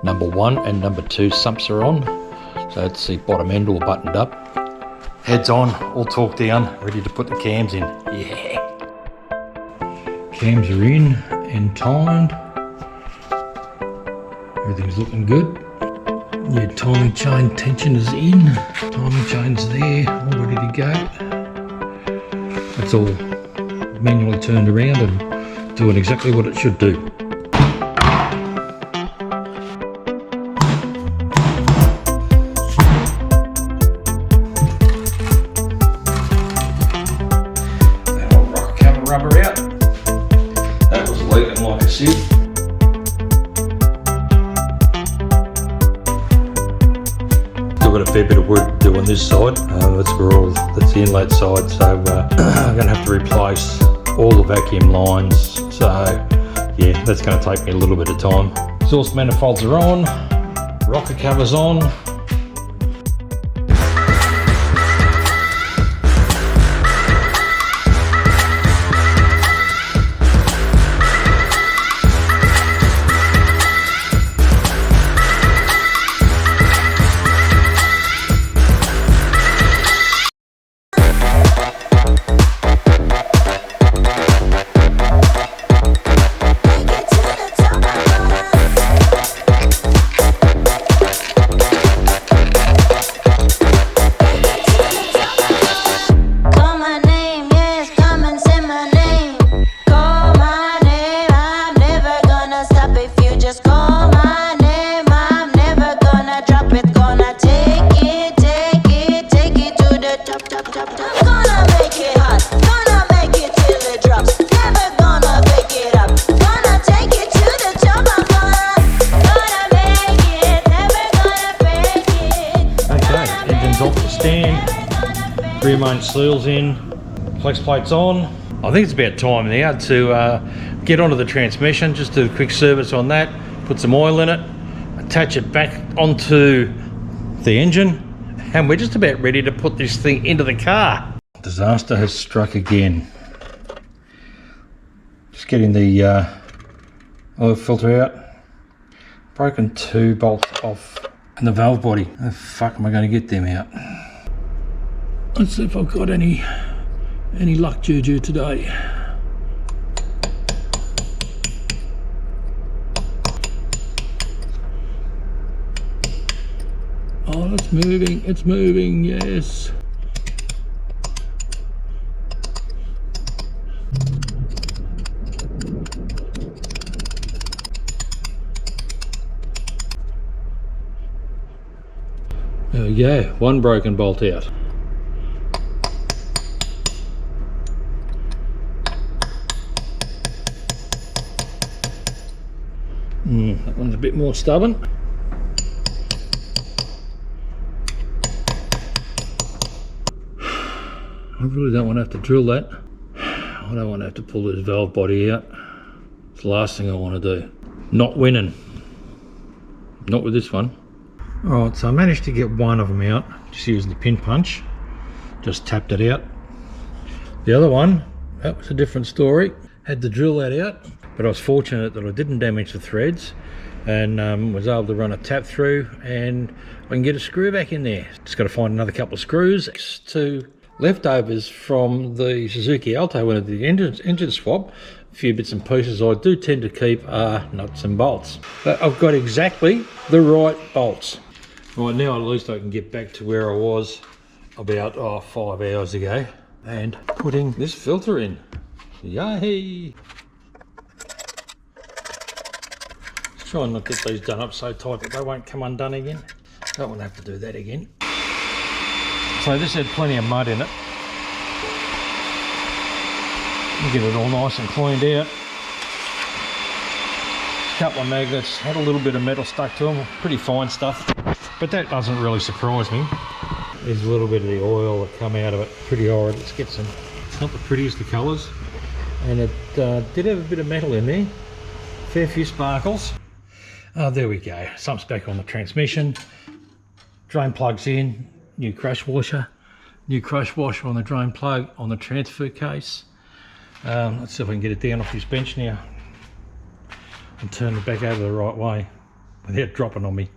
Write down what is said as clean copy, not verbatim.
Number 1 and number 2 sumps are on. So that's the bottom end all buttoned up. Heads on, all torqued down, ready to put the cams in. Yeah. Cams are in and timed. Everything's looking good. Your timing chain tension is in. Timing chain's there, all ready to go. It's all manually turned around and doing exactly what it should do. That old rocker cover rubber out. That was leaking like a sieve. Got a fair bit of work to do on this side. That's the inlet side, so I'm going to have to replace all the vacuum lines. So yeah, that's going to take me a little bit of time. Exhaust manifolds are on, rocker covers on. Off the stand, rear main seals in, flex plates on. I think it's about time now to get onto the transmission, just do a quick service on that, put some oil in it, attach it back onto the engine, and we're just about ready to put this thing into the car. Disaster has struck again. Just getting the oil filter out, broken 2 bolts off and the valve body. How the fuck am I going to get them out? Let's see if I've got any luck juju today. Oh, it's moving, yes. There we go, 1 broken bolt out. That one's a bit more stubborn. I really don't want to have to drill that. I don't want to have to pull this valve body out. It's the last thing I want to do. Not winning. Not with this one. Alright, so I managed to get one of them out, just using the pin punch. Just tapped it out. The other one, that was a different story. Had to drill that out, but I was fortunate that I didn't damage the threads and was able to run a tap through, and I can get a screw back in there. Just got to find another couple of screws. To leftovers from the Suzuki Alto when I did the engine swap, a few bits and pieces I do tend to keep are nuts and bolts. But I've got exactly the right bolts. Right, now at least I can get back to where I was about 5 hours ago and putting this filter in. Yay! Let's try and not get these done up so tight that they won't come undone again. Don't want to have to do that again. So this had plenty of mud in it. Get it all nice and cleaned out. A couple of magnets, had a little bit of metal stuck to them, pretty fine stuff, but that doesn't really surprise me. There's a little bit of the oil that come out of it, pretty horrid. Let's get some, it's not the prettiest of colours, and it did have a bit of metal in there, fair few sparkles. There we go, something's back on the transmission, drain plugs in, new crush washer on the drain plug on the transfer case. Let's see if I can get it down off this bench now and turn it back over the right way. without dropping on me.